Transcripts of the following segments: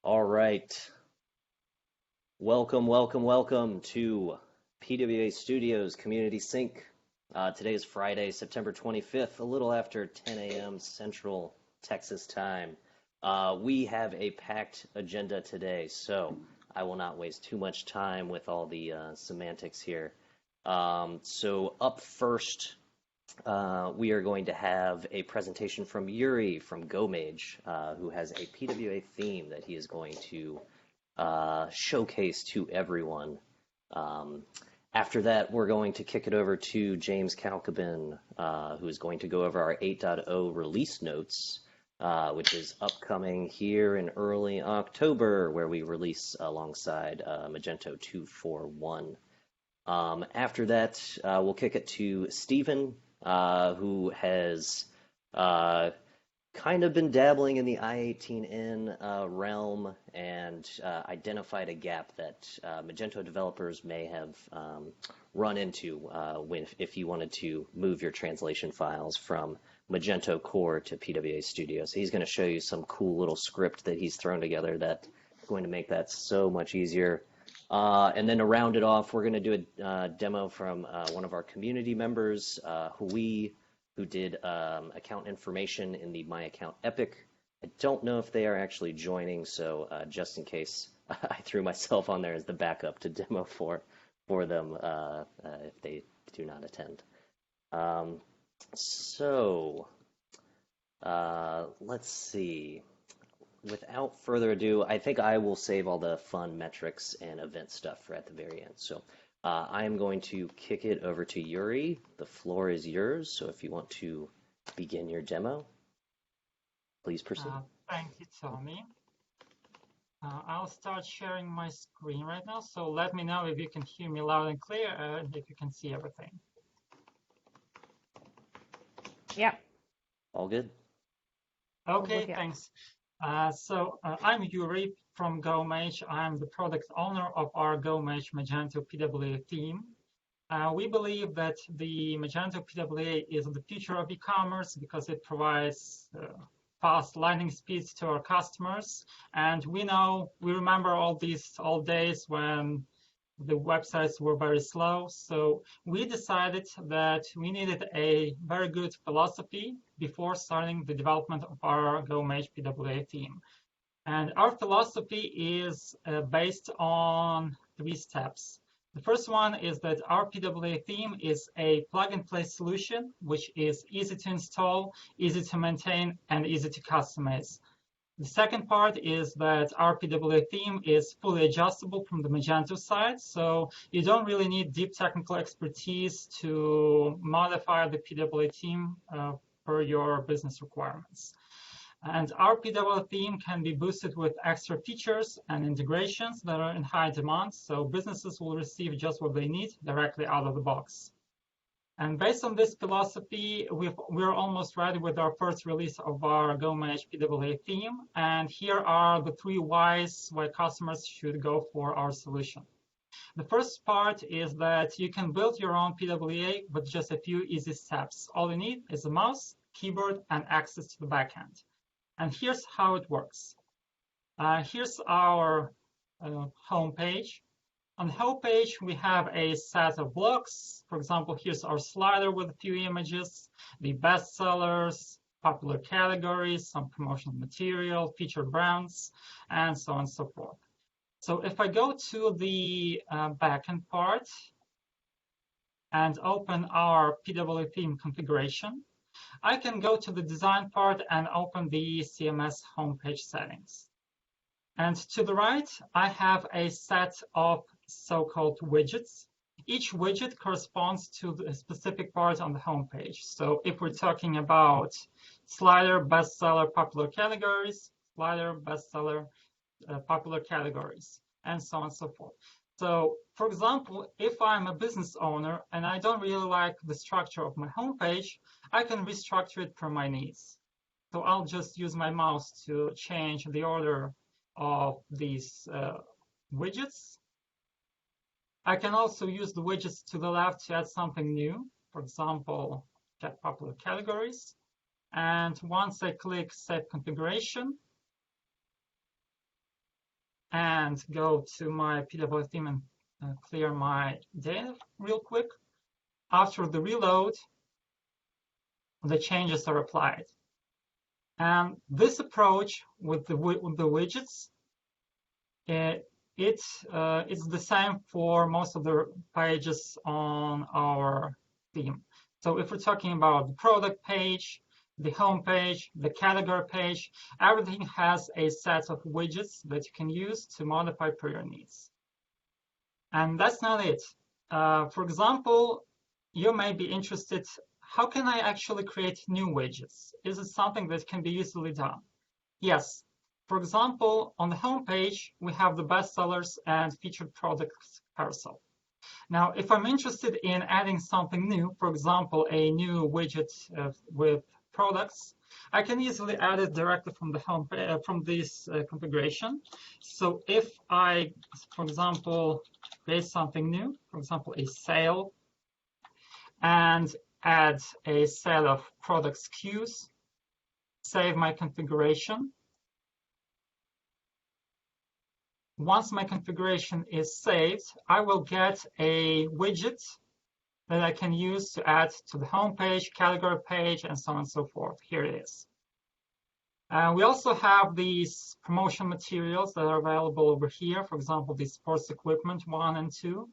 All right. Welcome to PWA Studios Community Sync. Today is Friday, September 25th, a little after 10 a.m. Central Texas time. We have a packed agenda today, so I will not waste too much time with all the semantics here. So up first, we are going to have a presentation from Yuri from GoMage, who has a PWA theme that he is going to showcase to everyone. After that, we're going to kick it over to James Kalkabin, who is going to go over our 8.0 release notes, which is upcoming here in early October, where we release alongside Magento 2.4.1. After that, we'll kick it to Stephen, who has kind of been dabbling in the I18N realm and identified a gap that Magento developers may have run into if you wanted to move your translation files from Magento Core to PWA Studio. So he's going to show you some cool little script that he's thrown together that's going to make that so much easier. And then to round it off, we're going to do a demo from one of our community members, who did account information in the My Account Epic. I don't know if they are actually joining, so just in case, I threw myself on there as the backup to demo for them if they do not attend. Let's see. Without further ado, I think I will save all the fun metrics and event stuff for at the very end. So I am going to kick it over to Yuri. The floor is yours. So if you want to begin your demo, please proceed. Thank you, Tommy. I'll start sharing my screen right now. So let me know if you can hear me loud and clear and if you can see everything. Yeah. All good? Okay, thanks. I'm Yuri from GoMage. I'm the product owner of our GoMage Magento PWA theme. We believe that the Magento PWA is the future of e-commerce because it provides fast lightning speeds to our customers. And we remember all these old days when the websites were very slow. So we decided that we needed a very good philosophy before starting the development of our GoMage PWA theme. And our philosophy is based on 3 steps. The first one is that our PWA theme is a plug-and-play solution, which is easy to install, easy to maintain, and easy to customize. The second part is that our PWA theme is fully adjustable from the Magento side, so you don't really need deep technical expertise to modify the PWA theme per your business requirements. And our PWA theme can be boosted with extra features and integrations that are in high demand, so businesses will receive just what they need directly out of the box. And based on this philosophy, we're almost ready with our first release of our GoMage PWA theme. And here are the 3 whys why customers should go for our solution. The first part is that you can build your own PWA with just a few easy steps. All you need is a mouse, keyboard, and access to the backend. And here's how it works. Here's our home page. On the home page, we have a set of blocks. For example, here's our slider with a few images, the bestsellers, popular categories, some promotional material, featured brands, and so on and so forth. So if I go to the backend part and open our PWA theme configuration, I can go to the design part and open the Cms Homepage Settings. And to the right, I have a set of so-called widgets. Each widget corresponds to a specific part on the homepage. So if we're talking about slider, bestseller, popular categories, slider, bestseller, popular categories, and so on and so forth. So, for example, if I'm a business owner and I don't really like the structure of my homepage, I can restructure it per my needs. So I'll just use my mouse to change the order of these widgets. I can also use the widgets to the left to add something new. For example, get popular categories. And once I click Save Configuration, and go to my PWA theme and clear my data real quick. After the reload, the changes are applied. And this approach with the widgets, it's the same for most of the pages on our theme. So if we're talking about the product page, the home page, the category page, everything has a set of widgets that you can use to modify per your needs. And that's not it. For example, you may be interested, how can I actually create new widgets? Is it something that can be easily done? Yes. For example, on the home page, we have the bestsellers and featured products carousel. Now, if I'm interested in adding something new, for example, a new widget with products, I can easily add it directly from the home from this configuration. So if I, for example, create something new, for example, a sale, and add a set of product SKUs, save my configuration. Once my configuration is saved, I will get a widget that I can use to add to the home page, category page, and so on and so forth. Here it is. We also have these promotion materials that are available over here. For example, the sports equipment 1 and 2.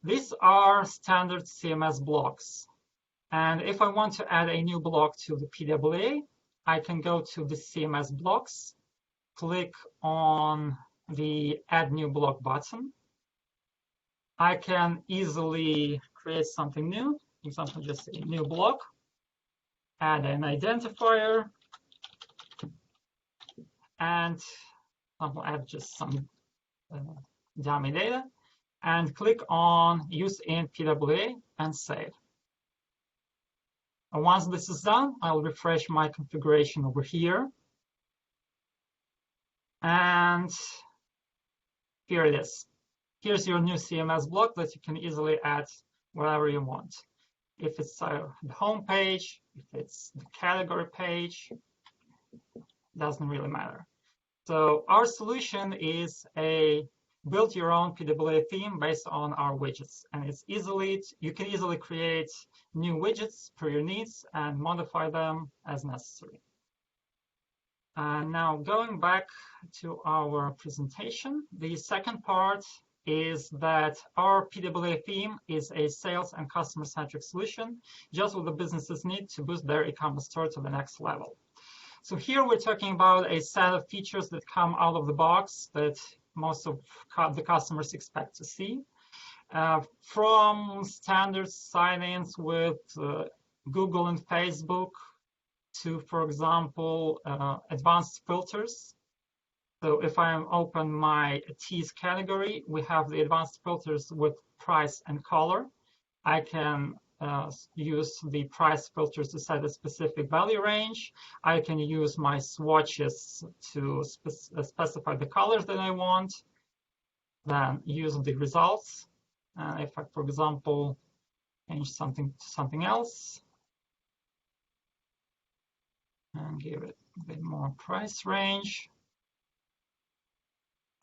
These are standard CMS blocks. And if I want to add a new block to the PWA, I can go to the CMS blocks, click on the Add New Block button. I can easily create something new, for example, just a new block, add an identifier, and I'll add just some dummy data, and click on Use in PWA and save. And once this is done, I'll refresh my configuration over here. And here it is. Here's your new CMS block that you can easily add wherever you want. If it's the home page, if it's the category page, doesn't really matter. So our solution is a build your own PWA theme based on our widgets. And it's you can easily create new widgets per your needs and modify them as necessary. Now going back to our presentation, the second part is that our PWA theme is a sales and customer-centric solution, just what the businesses need to boost their e-commerce store to the next level. So here we're talking about a set of features that come out of the box that most of the customers expect to see. From standard sign-ins with Google and Facebook to, for example, advanced filters. So if I open my teas category, we have the advanced filters with price and color. I can use the price filters to set a specific value range. I can use my swatches to specify the colors that I want, then use the results. If I, for example, change something to something else, and give it a bit more price range,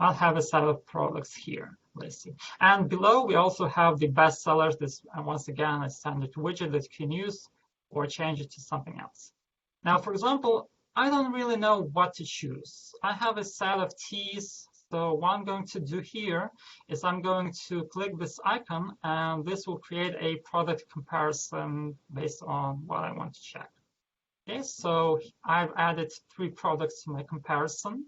I'll have a set of products here. Let's see. And below, we also have the best sellers. This, once again, a standard widget that you can use or change it to something else. Now, for example, I don't really know what to choose. I have a set of teas. So what I'm going to do here is I'm going to click this icon, and this will create a product comparison based on what I want to check. Okay, so I've added 3 products to my comparison.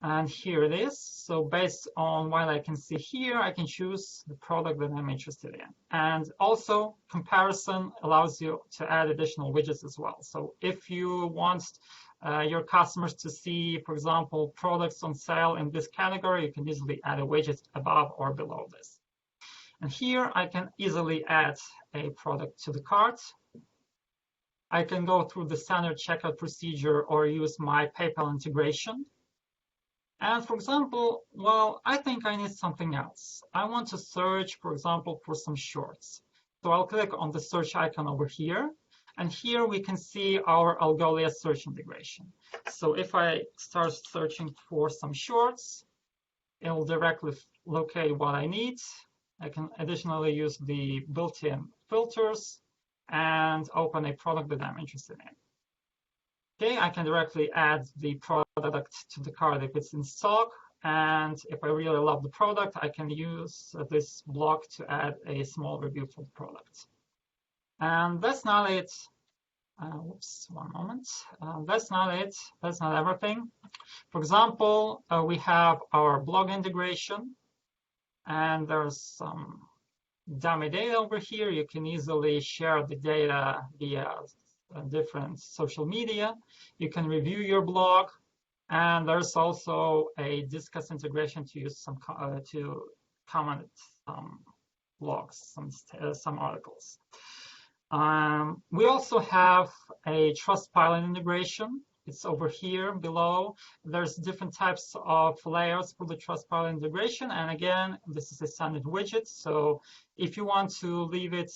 And here it is. So based on what I can see here, I can choose the product that I'm interested in. And also, comparison allows you to add additional widgets as well. So if you want your customers to see, for example, products on sale in this category, you can easily add a widget above or below this. And here I can easily add a product to the cart. I can go through the standard checkout procedure or use my PayPal integration. And for example, well, I think I need something else. I want to search, for example, for some shorts. So I'll click on the search icon over here, And here we can see our Algolia search integration. So if I start searching for some shorts, it will directly locate what I need. I can additionally use the built-in filters and open a product that I'm interested in. Okay, I can directly add the product to the cart if it's in stock. And if I really love the product, I can use this block to add a small review for the product. And that's not it. Whoops, one moment. That's not it. That's not everything. For example, we have our blog integration, and there's some dummy data over here. You can easily share the data via different social media. You can review your blog, and there's also a Discuss integration to use some to comment some blogs, some articles. We also have a Trustpilot integration. It's over here below. There's different types of layers for the Trustpilot integration. And again, this is a standard widget. So if you want to leave it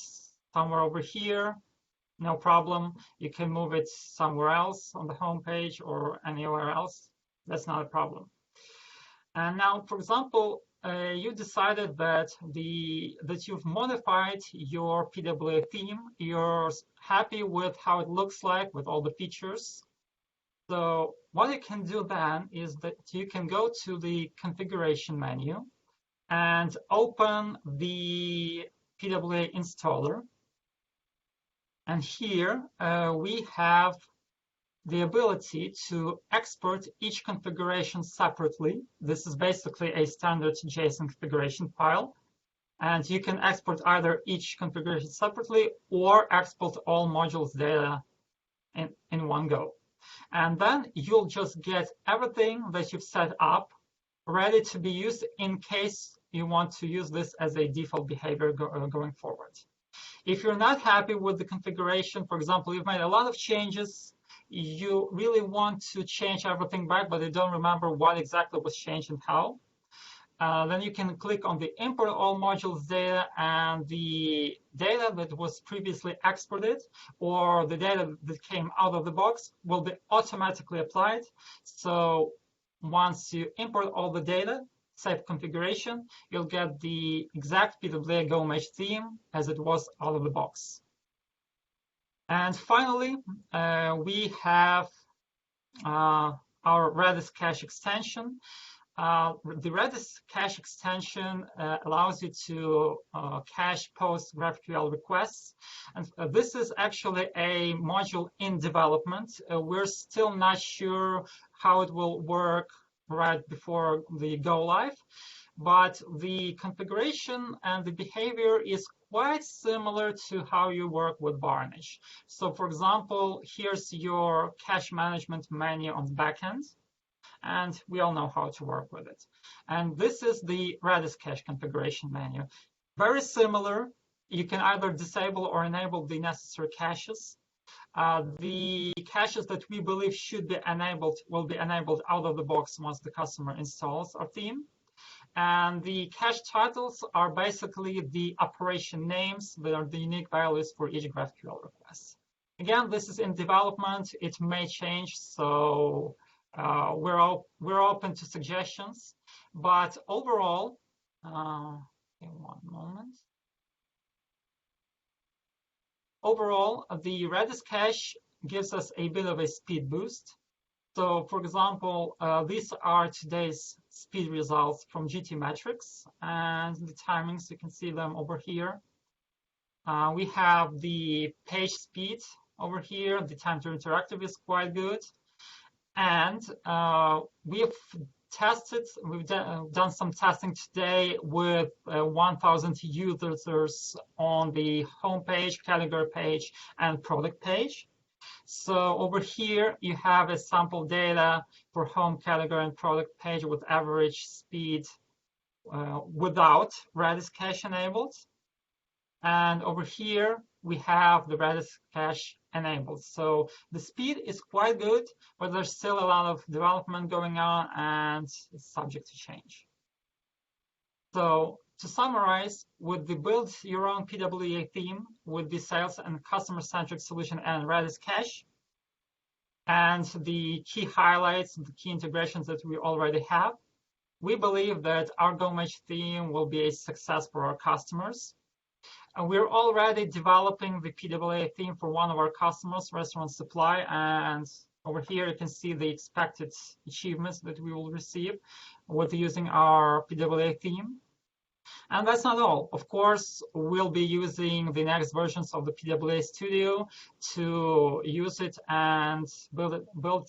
somewhere over here, no problem. You can move it somewhere else on the home page or anywhere else. That's not a problem. And now, for example, you decided that you've modified your PWA theme. You're happy with how it looks like with all the features. So what you can do then is that you can go to the configuration menu and open the PWA installer. And here we have the ability to export each configuration separately. This is basically a standard JSON configuration file. And you can export either each configuration separately or export all modules data in one go. And then you'll just get everything that you've set up ready to be used in case you want to use this as a default behavior going forward. If you're not happy with the configuration, for example, you've made a lot of changes, you really want to change everything back, but you don't remember what exactly was changed and how, then you can click on the import all modules data, and the data that was previously exported or the data that came out of the box will be automatically applied. So once you import all the data, save configuration, you'll get the exact PWA GoMage theme as it was out of the box. And finally, we have our Redis cache extension. The Redis cache extension allows you to cache post GraphQL requests. And this is actually a module in development. We're still not sure how it will work right before the go live, but the configuration and the behavior is quite similar to how you work with Varnish. So for example, here's your cache management menu on the backend, and we all know how to work with it. And this is the Redis cache configuration menu. Very similar. You can either disable or enable the necessary caches. The caches that we believe should be enabled will be enabled out of the box once the customer installs our theme. And the cache titles are basically the operation names that are the unique values for each GraphQL request. Again, this is in development. It may change, so we're open to suggestions. But overall, one moment. Overall, the Redis cache gives us a bit of a speed boost. So, for example, these are today's speed results from GTmetrix, and the timings, you can see them over here. We have the page speed over here. The time to interactive is quite good. And we've done some testing today with 1,000 users on the homepage, category page, and product page. So over here, you have a sample data for home, category, and product page with average speed without Redis cache enabled. And over here, we have the Redis cache enabled. So the speed is quite good, but there's still a lot of development going on, and it's subject to change. So To summarize, with the Build Your Own PWA theme, with the sales and customer-centric solution and Redis cache, and the key highlights, the key integrations that we already have, we believe that our GoMage theme will be a success for our customers. And we're already developing the PWA theme for one of our customers, Restaurant Supply, and over here you can see the expected achievements that we will receive with using our PWA theme. And that's not all. Of course, we'll be using the next versions of the PWA Studio to use it and build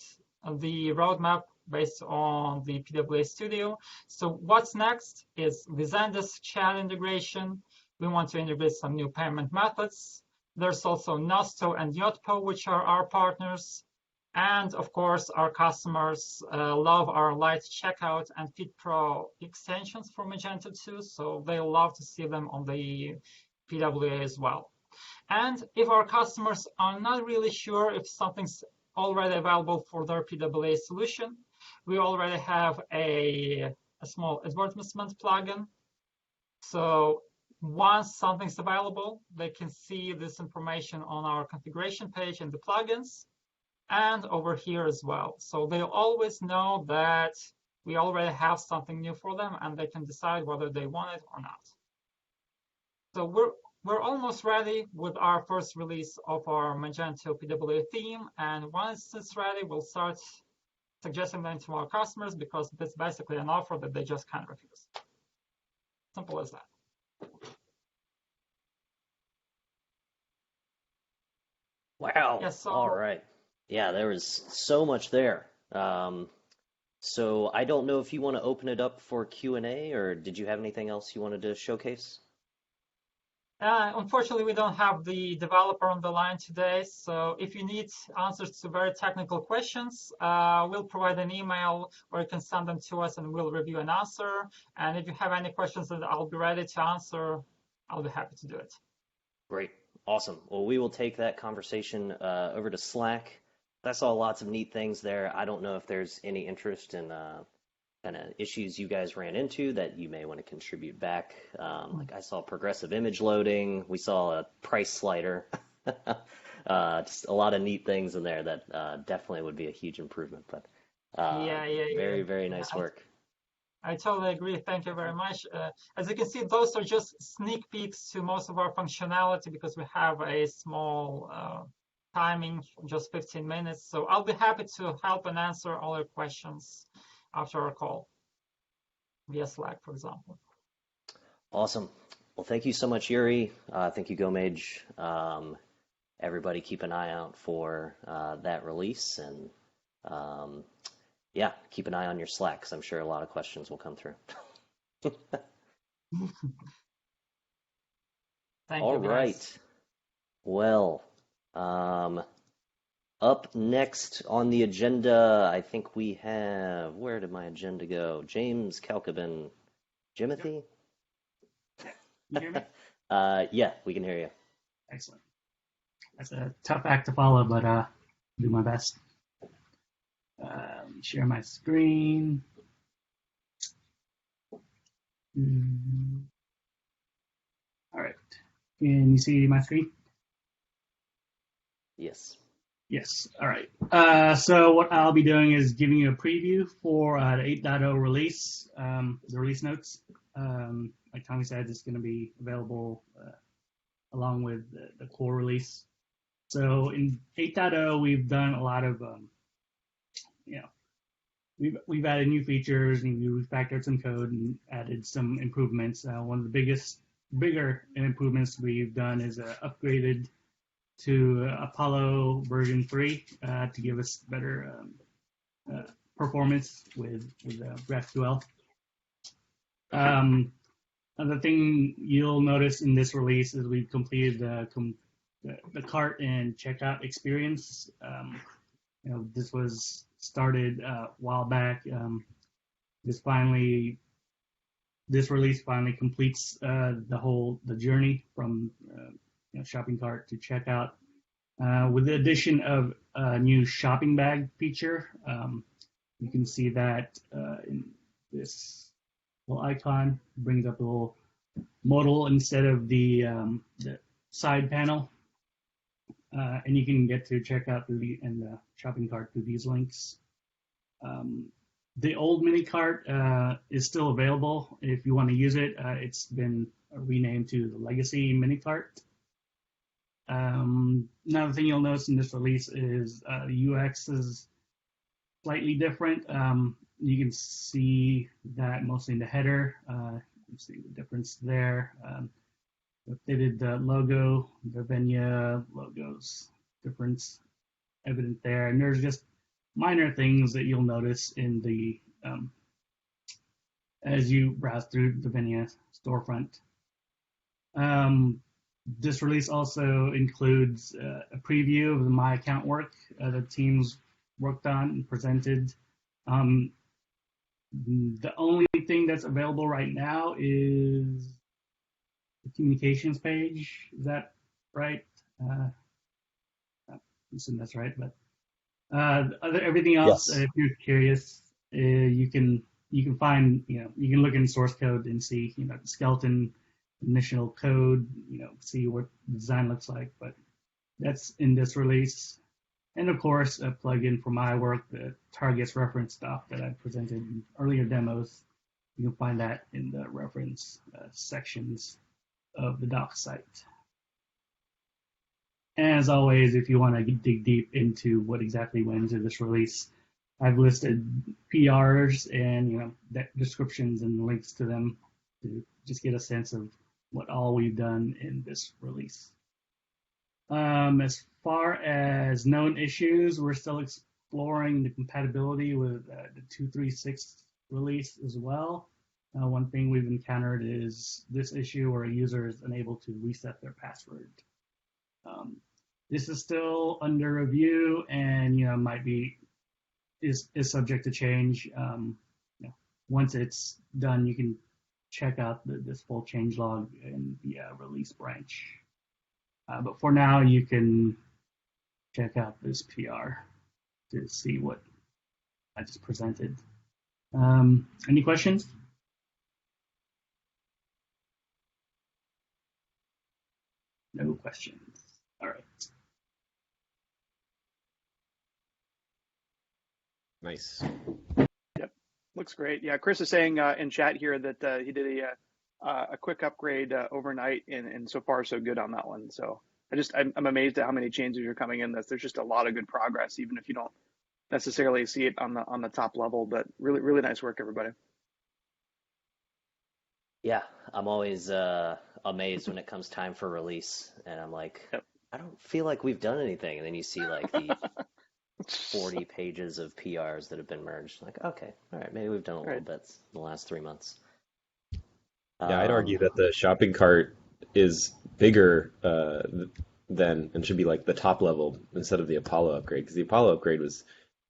the roadmap based on the PWA Studio. So what's next is the Zendesk chat integration. We want to integrate some new payment methods. There's also Nosto and Yotpo, which are our partners. And of course, our customers love our light checkout and Feed Pro extensions for Magento 2, so they love to see them on the PWA as well. And if our customers are not really sure if something's already available for their PWA solution, we already have a small advertisement plugin. So once something's available, they can see this information on our configuration page in the plugins, and over here as well. So they'll always know that we already have something new for them, and they can decide whether they want it or not. So we're almost ready with our first release of our Magento PWA theme, and once it's ready, we'll start suggesting them to our customers, because it's basically an offer that they just can't refuse. Simple as that. Wow. Yes, so, all right. Yeah, there was so much there. So I don't know if you want to open it up for Q&A, or did you have anything else you wanted to showcase? Unfortunately, we don't have the developer on the line today. So if you need answers to very technical questions, we'll provide an email, or you can send them to us and we'll review and answer. And if you have any questions that I'll be ready to answer, I'll be happy to do it. Great. Awesome. Well, we will take that conversation over to Slack. I saw lots of neat things there. I don't know if there's any interest in kind of issues you guys ran into that you may want to contribute back. Like I saw progressive image loading. We saw a price slider. Just a lot of neat things in there that definitely would be a huge improvement. But very, very nice work. I totally agree. Thank you very much. As you can see, those are just sneak peeks to most of our functionality, because we have a small timing, just 15 minutes. So I'll be happy to help and answer all your questions after our call via Slack, for example. Awesome. Well, thank you so much, Yuri. Thank you, GoMage. Everybody keep an eye out for that release, and yeah, keep an eye on your Slack, because I'm sure a lot of questions will come through. Thank All you, guys. right. Well, up next on the agenda, I think we have, where did my agenda go? James Kalkabin. Jimothy? Yep. You hear me? Yeah, we can hear you. Excellent. That's a tough act to follow, but I'll do my best. Let me share my screen. All right. Can you see my screen? Yes. Yes. All right. So what I'll be doing is giving you a preview for the 8.0 release, the release notes. Like Tommy said, it's going to be available along with the core release. So in 8.0, we've done a lot of, we've added new features, and we've refactored some code and added some improvements. One of the bigger improvements we've done is upgraded to Apollo version 3 to give us better performance with GraphQL. Another thing you'll notice in this release is we've completed the cart and checkout experience. This was started a while back. This release finally completes the journey from shopping cart to checkout, with the addition of a new shopping bag feature. You can see that in this little icon brings up a little modal instead of the side panel. And you can get to checkout through the shopping cart through these links. The old mini cart is still available if you want to use it. It's been renamed to the Legacy mini cart. Another thing you'll notice in this release is the UX is slightly different. You can see that mostly in the header. You see the difference there. Updated the logo, the Venya logos difference evident there, and there's just minor things that you'll notice in the as you browse through the Venya storefront. This release also includes a preview of the My Account work the teams worked on and presented. The only thing that's available right now is the communications page. Is that right? I assume that's right, but everything else, Yes. if you're curious, you can find, you can look in source code and see, the skeleton initial code, see what the design looks like, but that's in this release. And of course, a plugin for my work, the targets reference stuff that I presented in earlier demos. You can find that in the reference sections of the doc site. And as always, if you want to dig deep into what exactly went into this release, I've listed PRs and descriptions and links to them to just get a sense of what all we've done in this release. As far as known issues, we're still exploring the compatibility with the 2.3.6 release as well. One thing we've encountered is this issue where a user is unable to reset their password. This is still under review and is subject to change. Once it's done, you can check out this full changelog in the release branch. But for now, you can check out this PR to see what I just presented. Any questions? No questions. All right. Nice. Yep, looks great. Yeah, Chris is saying in chat here that he did a quick upgrade overnight, and so far so good on that one. So I'm amazed at how many changes are coming in. There's just a lot of good progress, even if you don't necessarily see it on the top level. But really nice work, everybody. Yeah, I'm always amazed when it comes time for release, and I'm like, Yep. I don't feel like we've done anything, and then you see like the 40 pages of PRs that have been merged. Like, okay, all right, maybe we've done a little bit in the last 3 months. Yeah, I'd argue that the shopping cart is bigger than and should be like the top level instead of the Apollo upgrade, because the Apollo upgrade was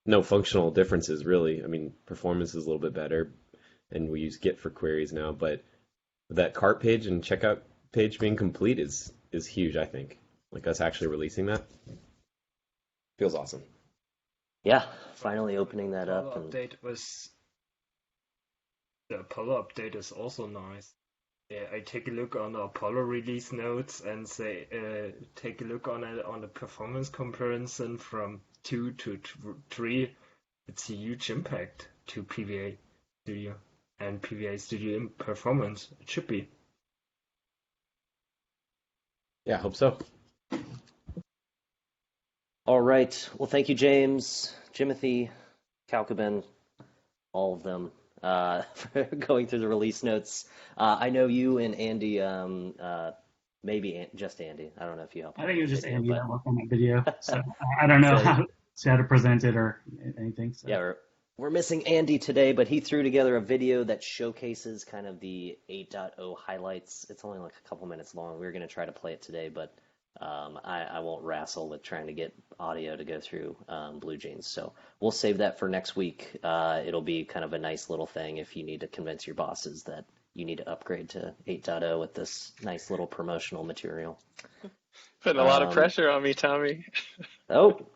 no functional differences really. I mean, performance is a little bit better, and we use Git for queries now, but that cart page and checkout page being complete is huge, I think. Like us actually releasing that feels awesome. Yeah, finally opening that up. The Apollo update is also nice. Yeah, I take a look on the Apollo release notes and say, take a look on it on the performance comparison from 2 to 3. It's a huge impact to PWA Studio and PWA Studio in performance. It should be. Yeah, I hope so. All right. Well, thank you, James, Jimothy, Kalkaben, all of them, for going through the release notes. I know you and Andy, maybe just Andy. I don't know if you helped. I think it was just Andy that worked on that video. So I don't know how to present it or anything. So. Yeah, we're missing Andy today, but he threw together a video that showcases kind of the 8.0 highlights. It's only like a couple minutes long. We were going to try to play it today, but I won't wrestle with trying to get audio to go through Blue Jeans. So we'll save that for next week. It'll be kind of a nice little thing if you need to convince your bosses that you need to upgrade to 8.0 with this nice little promotional material. Putting a lot of pressure on me, Tommy. Oh,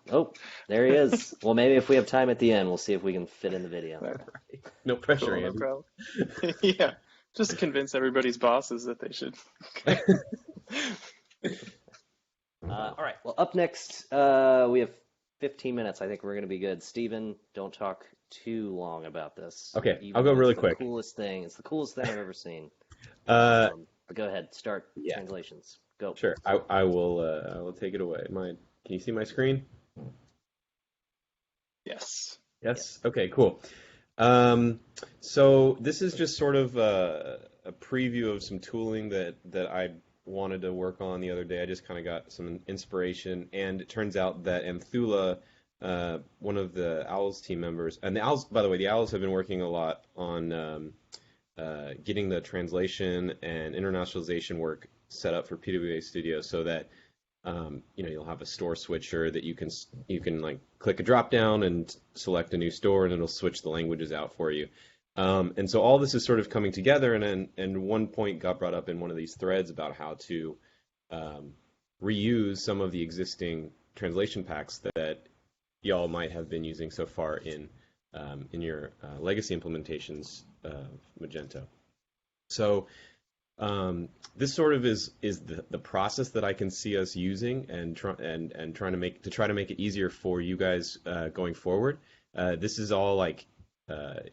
there he is. Well, maybe if we have time at the end, we'll see if we can fit in the video. No pressure, Cool, Andy. no problem. Yeah. Just to convince everybody's bosses that they should. All right. Well, up next, we have 15 minutes. I think we're going to be good. Steven, don't talk too long about this. Okay, Even I'll go though really it's quick. The coolest thing. It's the coolest thing I've ever seen. Uh, But go ahead. Start yeah. translations. Go. Sure. I will take it away. Can you see my screen? Yes. Yes. Okay. Cool. So this is just sort of a preview of some tooling that I wanted to work on the other day. I just kind of got some inspiration, and it turns out that Anthula, one of the Owls team members, and the Owls, by the way, the Owls have been working a lot on getting the translation and internationalization work set up for PWA Studio, so that you'll have a store switcher that you can like click a drop down and select a new store, and it'll switch the languages out for you. And so all this is sort of coming together, and one point got brought up in one of these threads about how to reuse some of the existing translation packs that y'all might have been using so far in your legacy implementations of Magento. So this sort of is the process that I can see us using and trying to make it easier for you guys going forward. This is all like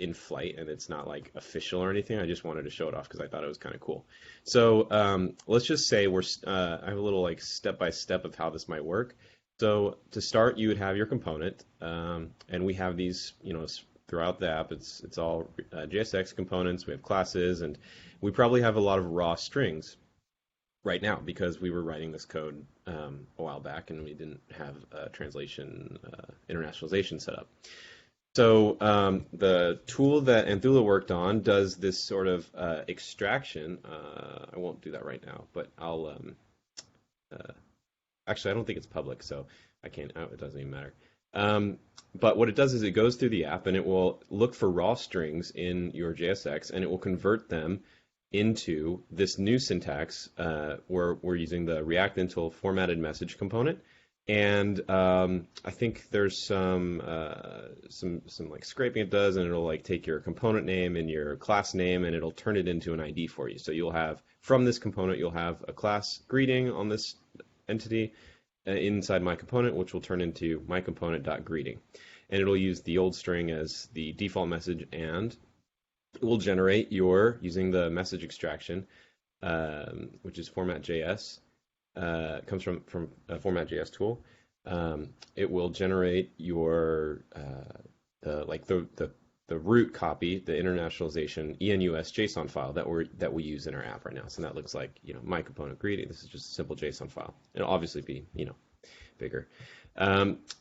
in flight, and it's not like official or anything. I just wanted to show it off because I thought it was kind of cool. So let's just say I have a little like step by step of how this might work. So to start, you would have your component, and we have these, throughout the app. It's all JSX components. We have classes, and we probably have a lot of raw strings right now because we were writing this code a while back, and we didn't have translation internationalization set up. So the tool that Anthula worked on does this sort of extraction. I won't do that right now, but I'll actually, I don't think it's public, so I can't. It doesn't even matter. But what it does is it goes through the app, and it will look for raw strings in your JSX, and it will convert them into this new syntax where we're using the React Until formatted message component. And I think there's some like scraping it does, and it'll like take your component name and your class name, and it'll turn it into an ID for you. So you'll have, from this component, you'll have a class greeting on this entity inside my component, which will turn into my component.greeting. And it'll use the old string as the default message, and it will generate using the message extraction, which is format.js. Comes from a format.js tool. It will generate the root copy, the internationalization enus JSON file that we use in our app right now. So that looks like my component greeting. This is just a simple JSON file. It'll obviously be bigger.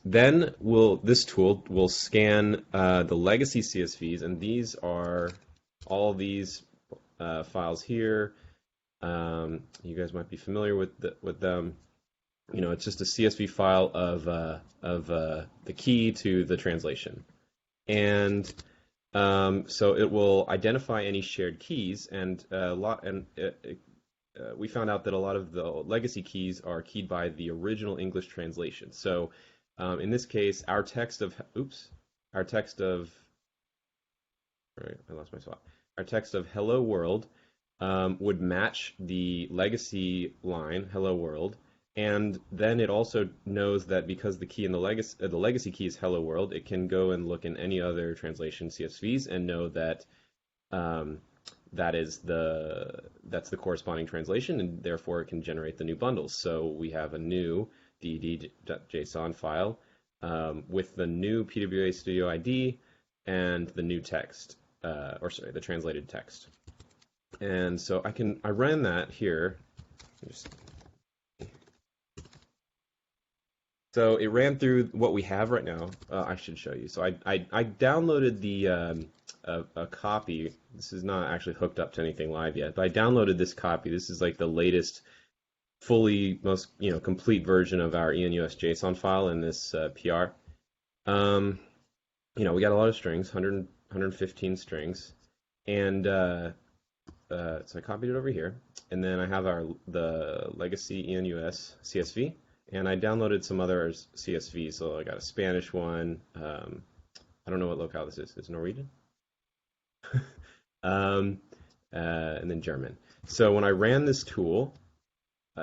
Then this tool will scan the legacy CSVs, and these are all these files here. You guys might be familiar with them. It's just a CSV file of the key to the translation, and so it will identify any shared keys, and we found out that a lot of the legacy keys are keyed by the original English translation. So in this case, our text of hello world would match the legacy line, hello world, and then it also knows that because the key in the legacy key is hello world, it can go and look in any other translation CSVs and know that that's the corresponding translation, and therefore it can generate the new bundles. So we have a new DD.json file with the new PWA Studio ID and the new text, the translated text. And so I ran that here. So it ran through what we have right now. I should show you. So I downloaded a copy. This is not actually hooked up to anything live yet, but I downloaded this copy. This is like the latest, most complete version of our enus JSON file in this PR. We got a lot of strings, 115 strings, and so I copied it over here, and then I have the legacy enus CSV, and I downloaded some other CSVs. So I got a Spanish one. I don't know what locale this is. It's Norwegian. and then German. So when I ran this tool,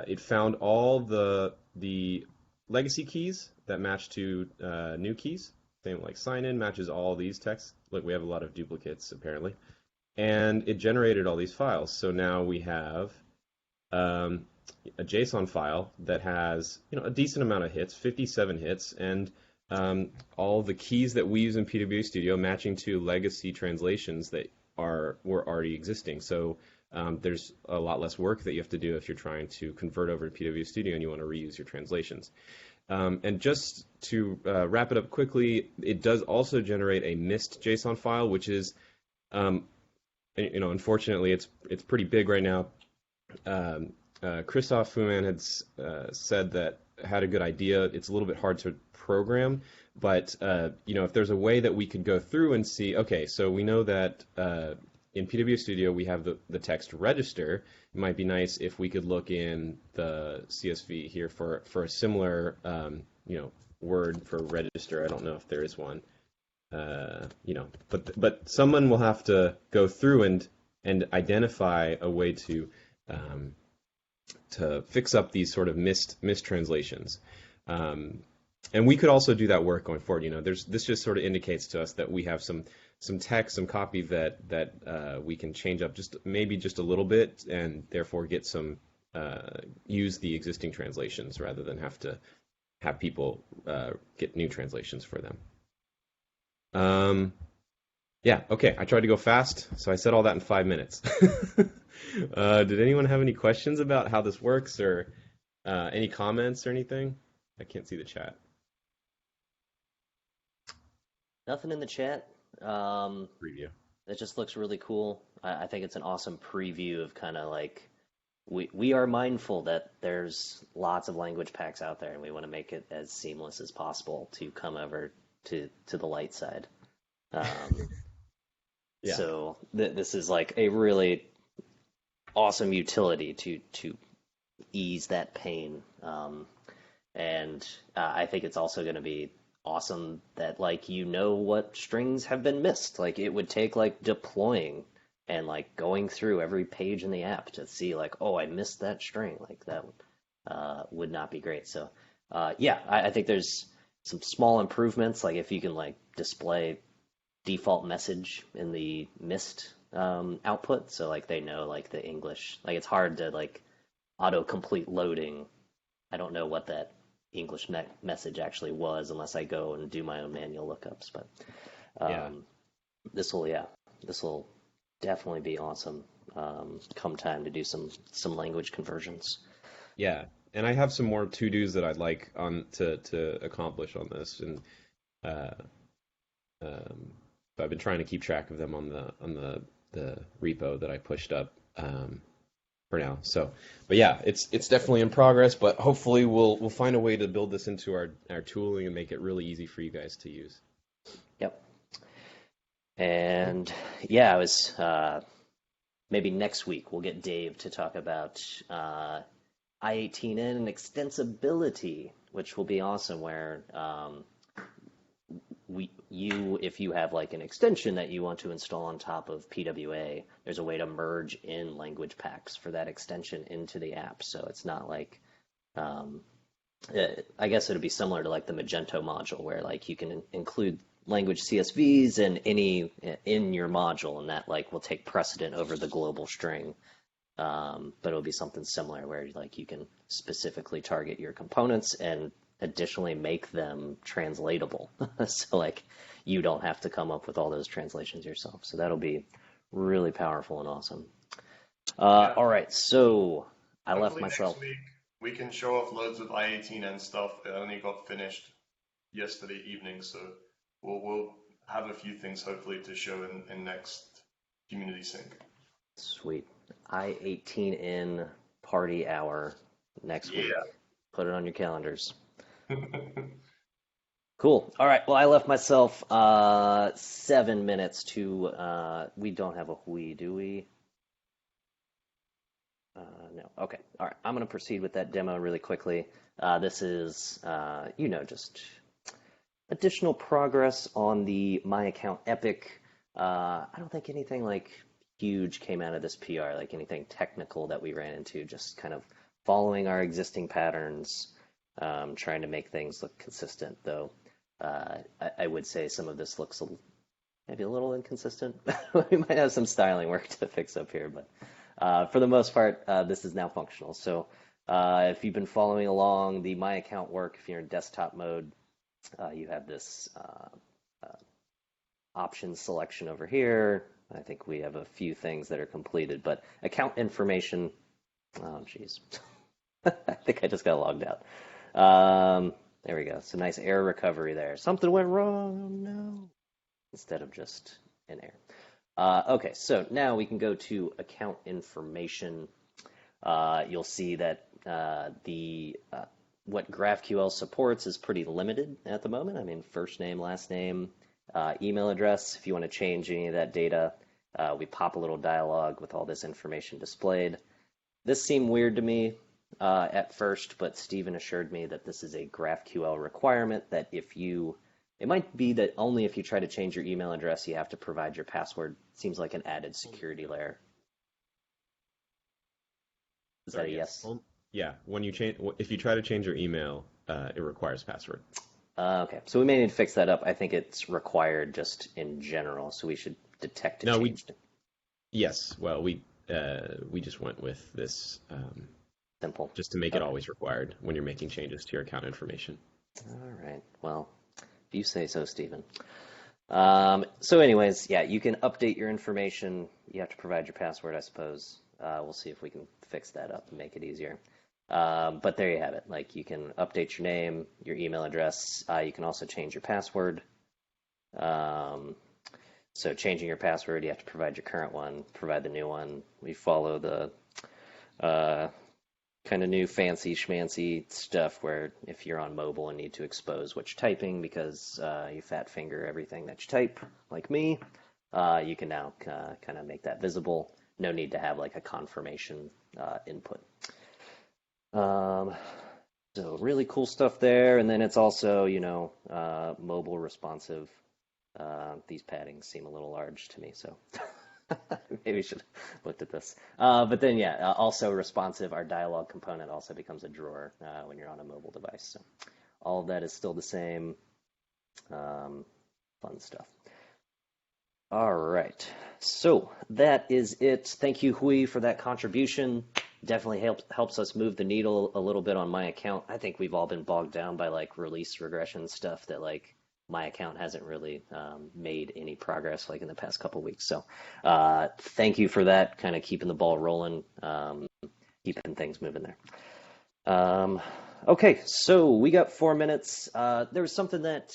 it found all the legacy keys that match to new keys. Same like sign in matches all these texts. Look, we have a lot of duplicates apparently. And it generated all these files. So now we have a JSON file that has a decent amount of hits, 57 hits, and all the keys that we use in PWA Studio matching to legacy translations that were already existing. So there's a lot less work that you have to do if you're trying to convert over to PWA Studio and you want to reuse your translations. And just to wrap it up quickly, it does also generate a missed JSON file, which is, unfortunately, it's pretty big right now. Christoph Fuhrmann had said that had a good idea. It's a little bit hard to program, but if there's a way that we could go through and see, okay, so we know that in PWA Studio we have the text register. It might be nice if we could look in the CSV here for a similar word for register. I don't know if there is one. But someone will have to go through and identify a way to fix up these sort of mistranslations. And we could also do that work going forward. This just sort of indicates to us that we have some text, some copy that we can change up maybe just a little bit, and therefore get some use the existing translations rather than have to have people get new translations for them. Yeah, okay, I tried to go fast, so I said all that in 5 minutes. Did anyone have any questions about how this works, or any comments or anything? I can't see the chat. Nothing in the chat. Preview. It just looks really cool. I think it's an awesome preview of kind of like, we are mindful that there's lots of language packs out there, and we want to make it as seamless as possible to come over to the light side. Yeah. So this is like a really awesome utility to ease that pain. And I think it's also going to be awesome that what strings have been missed. Like it would take deploying and going through every page in the app to see oh, I missed that string. That would not be great. So I think there's some small improvements, if you can display default message in the missed output, so they know the English. It's hard to autocomplete loading. I don't know what that English message actually was unless I go and do my own manual lookups. But this will definitely be awesome come time to do some language conversions. Yeah, and I have some more to-dos that I'd like to accomplish on this, and so I've been trying to keep track of them on the repo that I pushed up for now. So, but yeah, it's definitely in progress. But hopefully we'll find a way to build this into our tooling and make it really easy for you guys to use. Yep. And I was maybe next week we'll get Dave to talk about I18N and extensibility, which will be awesome. Where if you have an extension that you want to install on top of PWA, there's a way to merge in language packs for that extension into the app. So it's not I guess it'd be similar to the Magento module, where you can include language CSVs and any in your module, and that will take precedent over the global string. But it'll be something similar where you can specifically target your components and additionally make them translatable. So you don't have to come up with all those translations yourself. So that'll be really powerful and awesome. All right, so I left myself. Next week we can show off loads of I18N stuff. It only got finished yesterday evening, so we'll have a few things hopefully to show in next community sync. Sweet. I18N party hour next week. Put it on your calendars. Cool. All right. Well, I left myself 7 minutes to. We don't have a Hui, do we? No. Okay. All right. I'm going to proceed with that demo really quickly. This is, just additional progress on the My Account Epic. I don't think anything huge came out of this PR, like anything technical that we ran into, just kind of following our existing patterns, trying to make things look consistent, though I would say some of this looks maybe a little inconsistent. We might have some styling work to fix up here, but for the most part, this is now functional. So if you've been following along the My Account work, if you're in desktop mode, you have this options selection over here. I think we have a few things that are completed, but account information, oh geez, I think I just got logged out. There we go. So nice error recovery there. Something went wrong, oh no, instead of just an error. Okay, so now we can go to account information. You'll see that what GraphQL supports is pretty limited at the moment. I mean, first name, last name, email address. If you want to change any of that data, we pop a little dialog with all this information displayed. This seemed weird to me at first, but Steven assured me that this is a GraphQL requirement, that it might be that only if you try to change your email address, you have to provide your password. Seems like an added security layer. Is that a yes? Yeah, if you try to change your email, it requires password. Okay, so we may need to fix that up. I think it's required just in general, so we should detect it changed. Yes, well, we just went with this simple, just to make it always required when you're making changes to your account information. All right, well, if you say so, Stephen. So anyways, yeah, you can update your information. You have to provide your password, I suppose. We'll see if we can fix that up and make it easier. But there you have it. Like, you can update your name, your email address. You can also change your password. So changing your password, you have to provide your current one, provide the new one. We follow the kind of new fancy schmancy stuff where if you're on mobile and need to expose what you're typing because you fat finger everything that you type, like me, you can now kind of make that visible. No need to have like a confirmation input. So really cool stuff there. And then it's also, mobile responsive. These paddings seem a little large to me, so maybe we should have looked at this. But then, yeah, also responsive. Our dialog component also becomes a drawer when you're on a mobile device. So all of that is still the same. Fun stuff. All right, so that is it. Thank you, Hui, for that contribution. Definitely helps us move the needle a little bit on My Account. I think we've all been bogged down by like release regression stuff that like My Account hasn't really made any progress like in the past couple weeks. So thank you for that, kind of keeping the ball rolling, keeping things moving there. Okay, so we got 4 minutes. There was something that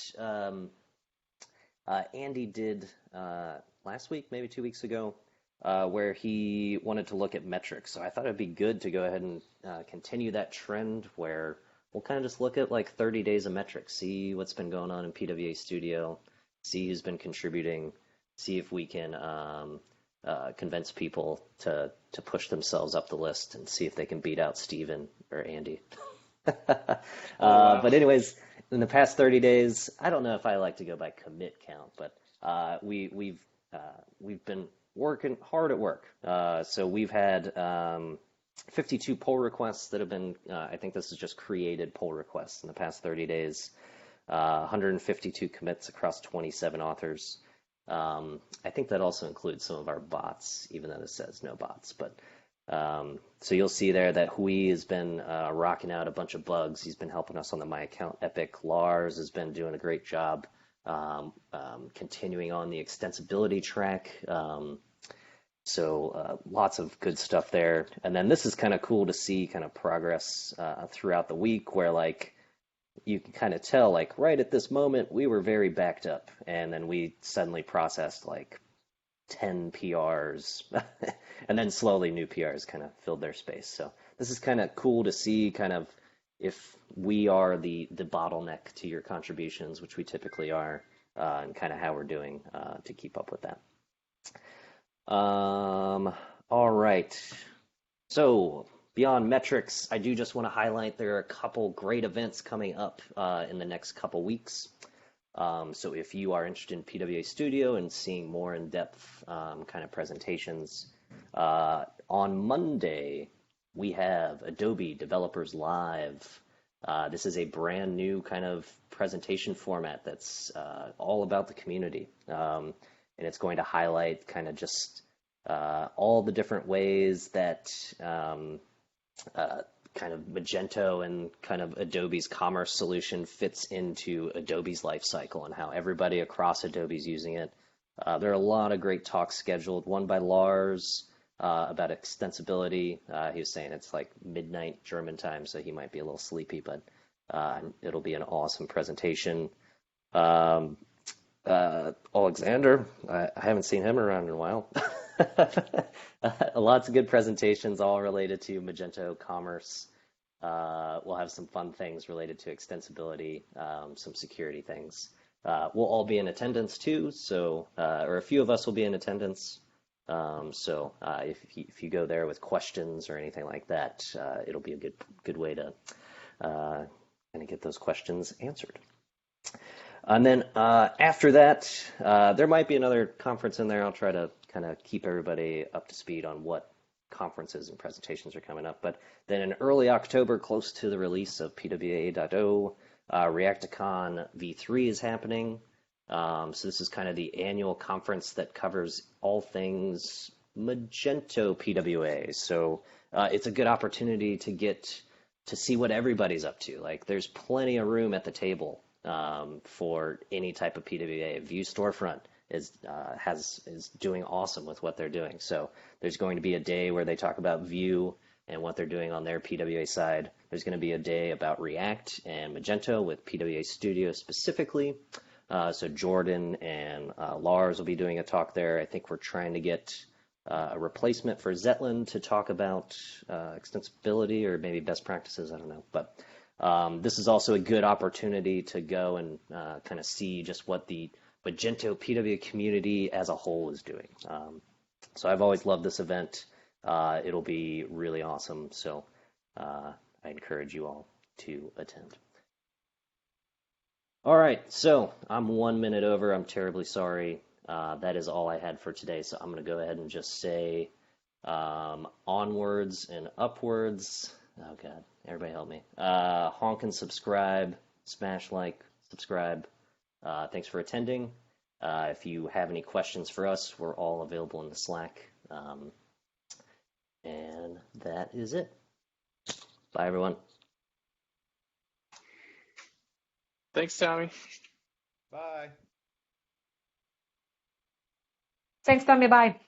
Andy did last week, maybe 2 weeks ago, where he wanted to look at metrics. So I thought it'd be good to go ahead and continue that trend where we'll kind of just look at like 30 days of metrics, see what's been going on in PWA Studio, see who's been contributing, see if we can convince people to push themselves up the list and see if they can beat out Steven or Andy. But anyways, in the past 30 days, I don't know if I like to go by commit count, but we've been working hard at work. So we've had 52 pull requests that have been, I think this is just created pull requests in the past 30 days, 152 commits across 27 authors. I think that also includes some of our bots, even though this says no bots. But so you'll see there that Hui has been rocking out a bunch of bugs. He's been helping us on the My Account epic. Lars has been doing a great job continuing on the extensibility track. So lots of good stuff there. And then this is kind of cool to see kind of progress throughout the week where like you can kind of tell like right at this moment we were very backed up and then we suddenly processed like 10 PRs and then slowly new PRs kind of filled their space. So this is kind of cool to see kind of if we are the bottleneck to your contributions, which we typically are, and kind of how we're doing to keep up with that. All right. So beyond metrics, I do just want to highlight there are a couple great events coming up in the next couple weeks. So if you are interested in PWA Studio and seeing more in-depth kind of presentations, on Monday we have Adobe Developers Live. This is a brand new kind of presentation format that's all about the community. And it's going to highlight kind of just all the different ways that kind of Magento and kind of Adobe's commerce solution fits into Adobe's life cycle and how everybody across Adobe's using it. There are a lot of great talks scheduled. One by Lars about extensibility. He was saying it's like midnight German time, so he might be a little sleepy, but it'll be an awesome presentation. Alexander, I haven't seen him around in a while. Lots of good presentations, all related to Magento commerce. We'll have some fun things related to extensibility, some security things. We'll all be in attendance too, so or a few of us will be in attendance. So if you go there with questions or anything like that, it'll be a good way to kind of get those questions answered. And then after that, there might be another conference in there. I'll try to kind of keep everybody up to speed on what conferences and presentations are coming up. But then in early October, close to the release of PWA 8.0, Reacticon V3 is happening. So this is kind of the annual conference that covers all things Magento PWA. So it's a good opportunity to get to see what everybody's up to. Like there's plenty of room at the table for any type of PWA. Vue Storefront is doing awesome with what they're doing. So there's going to be a day where they talk about Vue and what they're doing on their PWA side. There's going to be a day about React and Magento with PWA Studio specifically. So Jordan and Lars will be doing a talk there. I think we're trying to get a replacement for Zetlin to talk about extensibility or maybe best practices. I don't know. But this is also a good opportunity to go and kind of see just what the Magento PWA community as a whole is doing. So I've always loved this event. It'll be really awesome. So I encourage you all to attend. All right, so I'm 1 minute over. I'm terribly sorry. That is all I had for today. So I'm going to go ahead and just say onwards and upwards. Oh, God. Everybody help me. Honk and subscribe. Smash like, subscribe. Thanks for attending. If you have any questions for us, we're all available in the Slack. And that is it. Bye, everyone. Thanks, Tommy. Bye. Thanks, Tommy. Bye.